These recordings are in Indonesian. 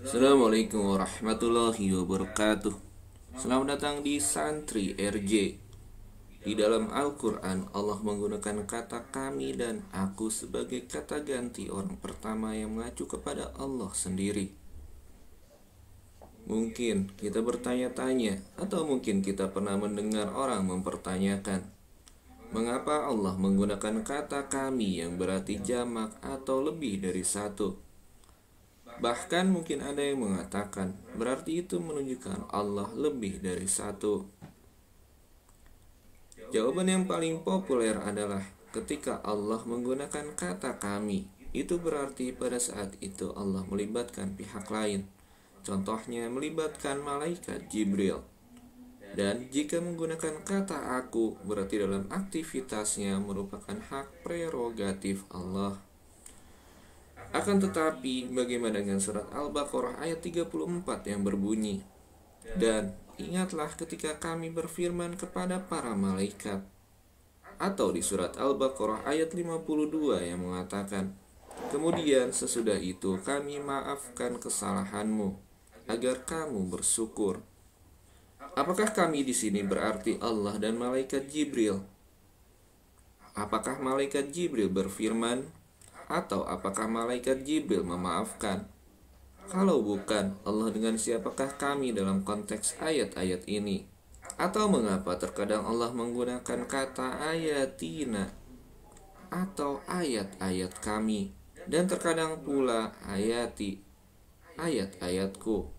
Assalamualaikum warahmatullahi wabarakatuh. Selamat datang di Santri RJ. Di dalam Al-Quran, Allah menggunakan kata kami dan aku sebagai kata ganti orang pertama yang mengacu kepada Allah sendiri. Mungkin kita bertanya-tanya, atau mungkin kita pernah mendengar orang mempertanyakan, mengapa Allah menggunakan kata kami yang berarti jamak atau lebih dari satu? Bahkan mungkin ada yang mengatakan berarti itu menunjukkan Allah lebih dari satu. Jawaban yang paling populer adalah ketika Allah menggunakan kata kami, itu berarti pada saat itu Allah melibatkan pihak lain. Contohnya melibatkan malaikat Jibril. Dan jika menggunakan kata aku, berarti dalam aktivitasnya merupakan hak prerogatif Allah. Akan tetapi, bagaimana dengan surat Al-Baqarah ayat 34 yang berbunyi, dan ingatlah ketika kami berfirman kepada para malaikat. Atau di surat Al-Baqarah ayat 52 yang mengatakan, kemudian sesudah itu kami maafkan kesalahanmu, agar kamu bersyukur. Apakah kami di sini berarti Allah dan malaikat Jibril? Apakah malaikat Jibril berfirman? Atau apakah malaikat Jibril memaafkan? Kalau bukan, Allah dengan siapakah kami dalam konteks ayat-ayat ini? Atau mengapa terkadang Allah menggunakan kata ayatina atau ayat-ayat kami, dan terkadang pula ayati, ayat-ayatku?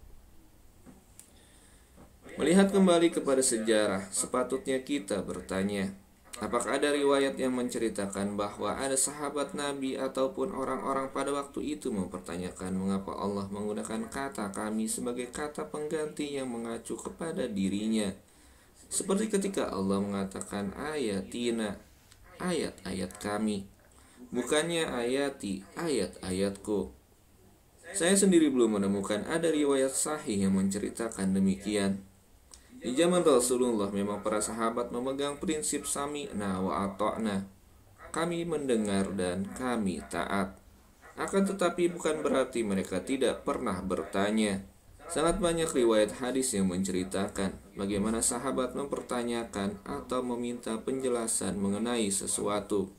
Melihat kembali kepada sejarah, sepatutnya kita bertanya, apakah ada riwayat yang menceritakan bahwa ada sahabat Nabi ataupun orang-orang pada waktu itu mempertanyakan mengapa Allah menggunakan kata kami sebagai kata pengganti yang mengacu kepada dirinya? Seperti ketika Allah mengatakan ayatina, ayat-ayat kami, bukannya ayati, ayat-ayatku. Saya sendiri belum menemukan ada riwayat sahih yang menceritakan demikian. Di zaman Rasulullah memang para sahabat memegang prinsip sami'na wa ata'na. Kami mendengar dan kami taat. Akan tetapi bukan berarti mereka tidak pernah bertanya. Sangat banyak riwayat hadis yang menceritakan bagaimana sahabat mempertanyakan atau meminta penjelasan mengenai sesuatu.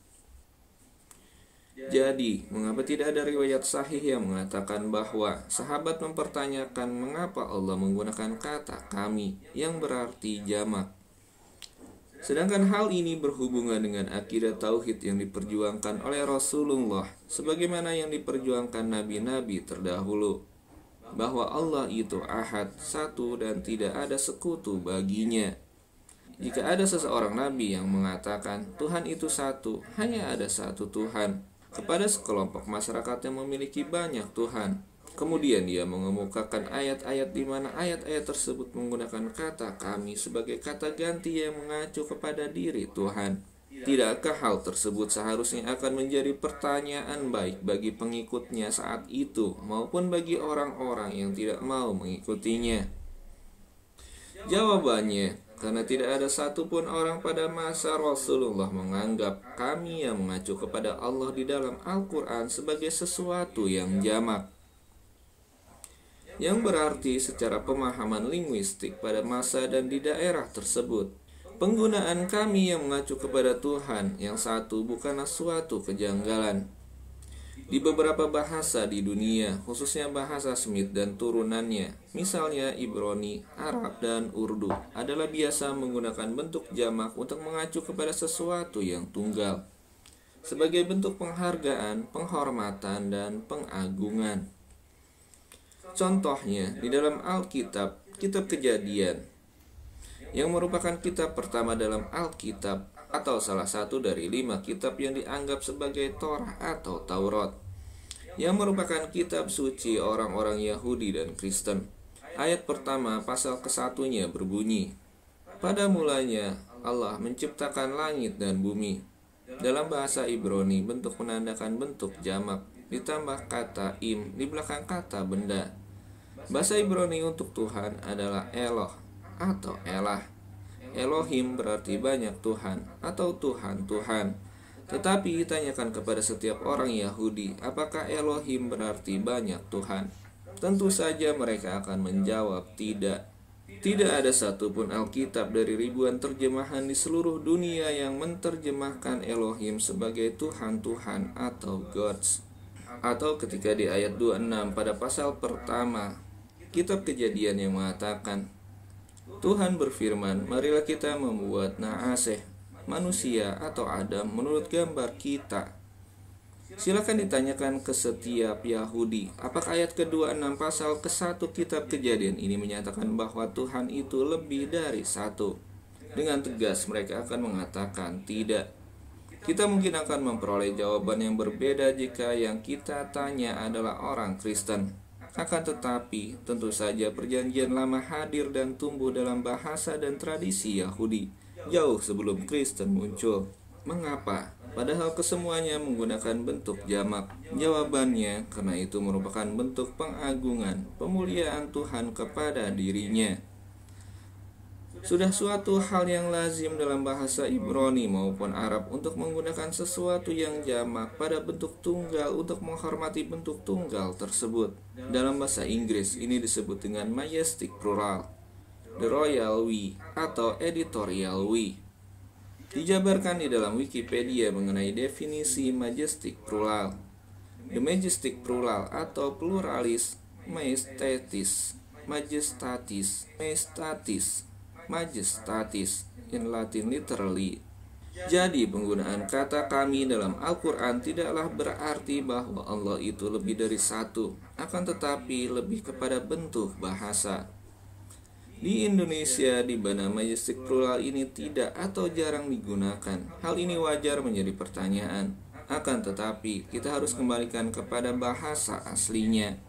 Jadi, mengapa tidak ada riwayat sahih yang mengatakan bahwa sahabat mempertanyakan mengapa Allah menggunakan kata kami yang berarti jamak? Sedangkan hal ini berhubungan dengan akidah tauhid yang diperjuangkan oleh Rasulullah, sebagaimana yang diperjuangkan nabi-nabi terdahulu, bahwa Allah itu ahad, satu dan tidak ada sekutu baginya. Jika ada seseorang nabi yang mengatakan Tuhan itu satu, hanya ada satu Tuhan, kepada sekelompok masyarakat yang memiliki banyak Tuhan, kemudian dia mengemukakan ayat-ayat di mana ayat-ayat tersebut menggunakan kata kami sebagai kata ganti yang mengacu kepada diri Tuhan. Tidakkah hal tersebut seharusnya akan menjadi pertanyaan baik bagi pengikutnya saat itu maupun bagi orang-orang yang tidak mau mengikutinya? Jawabannya, karena tidak ada satupun orang pada masa Rasulullah menganggap kami yang mengacu kepada Allah di dalam Al-Quran sebagai sesuatu yang jamak. Yang berarti secara pemahaman linguistik pada masa dan di daerah tersebut, penggunaan kami yang mengacu kepada Tuhan yang satu bukanlah suatu kejanggalan. Di beberapa bahasa di dunia, khususnya bahasa Semit dan turunannya, misalnya Ibrani, Arab, dan Urdu, adalah biasa menggunakan bentuk jamak untuk mengacu kepada sesuatu yang tunggal, sebagai bentuk penghargaan, penghormatan, dan pengagungan. Contohnya, di dalam Alkitab, kitab Kejadian, yang merupakan kitab pertama dalam Alkitab, atau salah satu dari 5 kitab yang dianggap sebagai Torah atau Taurat, yang merupakan kitab suci orang-orang Yahudi dan Kristen. Ayat pertama pasal ke-1-nya berbunyi, pada mulanya Allah menciptakan langit dan bumi. Dalam bahasa Ibrani, bentuk menandakan bentuk jamak, ditambah kata im di belakang kata benda. Bahasa Ibrani untuk Tuhan adalah Eloh atau Elah. Elohim berarti banyak Tuhan atau Tuhan-Tuhan. Tetapi tanyakan kepada setiap orang Yahudi, apakah Elohim berarti banyak Tuhan? Tentu saja mereka akan menjawab tidak. Tidak ada satupun Alkitab dari ribuan terjemahan di seluruh dunia yang menerjemahkan Elohim sebagai Tuhan-Tuhan atau gods. Atau ketika di ayat 26 pada pasal pertama Kitab Kejadian yang mengatakan, Tuhan berfirman, marilah kita membuat Naaseh, manusia atau Adam menurut gambar kita. Silakan ditanyakan ke setiap Yahudi, apakah ayat ke-26 pasal ke-1 Kitab Kejadian ini menyatakan bahwa Tuhan itu lebih dari satu? Dengan tegas mereka akan mengatakan tidak. Kita mungkin akan memperoleh jawaban yang berbeda jika yang kita tanya adalah orang Kristen. Akan tetapi, tentu saja perjanjian lama hadir dan tumbuh dalam bahasa dan tradisi Yahudi jauh sebelum Kristen muncul. Mengapa? Padahal kesemuanya menggunakan bentuk jamak. Jawabannya, karena itu merupakan bentuk pengagungan, pemuliaan Tuhan kepada dirinya. Sudah suatu hal yang lazim dalam bahasa Ibrani maupun Arab untuk menggunakan sesuatu yang jamak pada bentuk tunggal untuk menghormati bentuk tunggal tersebut. Dalam bahasa Inggris, ini disebut dengan majestic plural, the royal we, atau editorial we. Dijabarkan di dalam Wikipedia mengenai definisi majestic plural. The majestic plural atau pluralis majestatis, in Latin literally. Jadi penggunaan kata kami dalam Al-Quran tidaklah berarti bahwa Allah itu lebih dari satu, akan tetapi lebih kepada bentuk bahasa. Di Indonesia, di mana majestic plural ini tidak atau jarang digunakan, hal ini wajar menjadi pertanyaan. Akan tetapi, kita harus kembalikan kepada bahasa aslinya.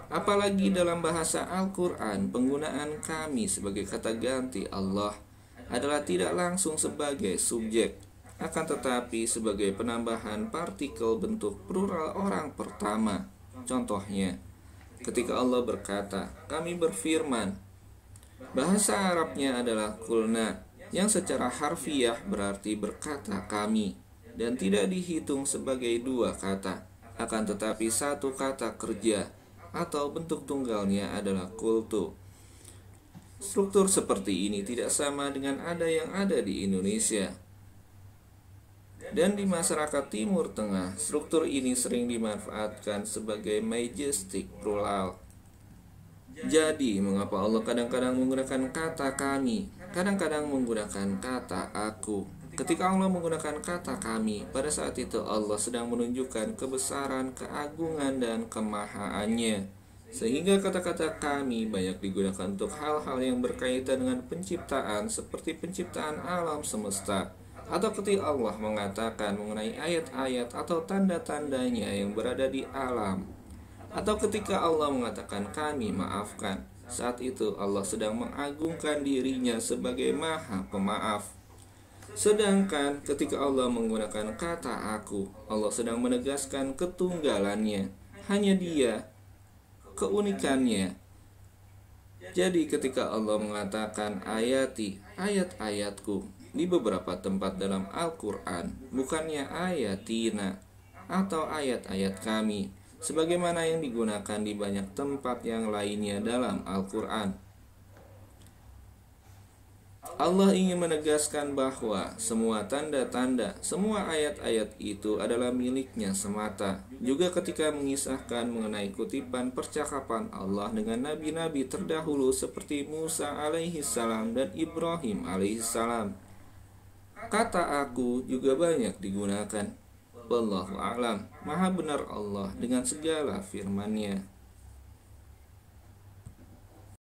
Apalagi dalam bahasa Al-Quran, penggunaan kami sebagai kata ganti Allah adalah tidak langsung sebagai subjek, akan tetapi sebagai penambahan partikel bentuk plural orang pertama. Contohnya, ketika Allah berkata, kami berfirman, bahasa Arabnya adalah kulna, yang secara harfiah berarti berkata kami, dan tidak dihitung sebagai dua kata, akan tetapi satu kata kerja, atau bentuk tunggalnya adalah kultu. Struktur seperti ini tidak sama dengan yang ada di Indonesia. Dan di masyarakat Timur Tengah, struktur ini sering dimanfaatkan sebagai majestic plural. Jadi, mengapa Allah kadang-kadang menggunakan kata kami, kadang-kadang menggunakan kata aku? Ketika Allah menggunakan kata kami, pada saat itu Allah sedang menunjukkan kebesaran, keagungan, dan kemahaannya. Sehingga kata-kata kami banyak digunakan untuk hal-hal yang berkaitan dengan penciptaan, seperti penciptaan alam semesta. Atau ketika Allah mengatakan mengenai ayat-ayat atau tanda-tandanya yang berada di alam. Atau ketika Allah mengatakan kami maafkan, saat itu Allah sedang mengagungkan dirinya sebagai Maha Pemaaf. Sedangkan ketika Allah menggunakan kata aku, Allah sedang menegaskan ketunggalannya, hanya Dia, keunikannya. Jadi ketika Allah mengatakan ayati, ayat-ayatku di beberapa tempat dalam Al-Quran, bukannya ayatina atau ayat-ayat kami, sebagaimana yang digunakan di banyak tempat yang lainnya dalam Al-Quran. Allah ingin menegaskan bahwa semua tanda-tanda, semua ayat-ayat itu adalah miliknya semata. Juga ketika mengisahkan mengenai kutipan percakapan Allah dengan nabi-nabi terdahulu seperti Musa alaihissalam dan Ibrahim alaihissalam, kata aku juga banyak digunakan. Wallahu a'lam. Maha benar Allah dengan segala firman-Nya.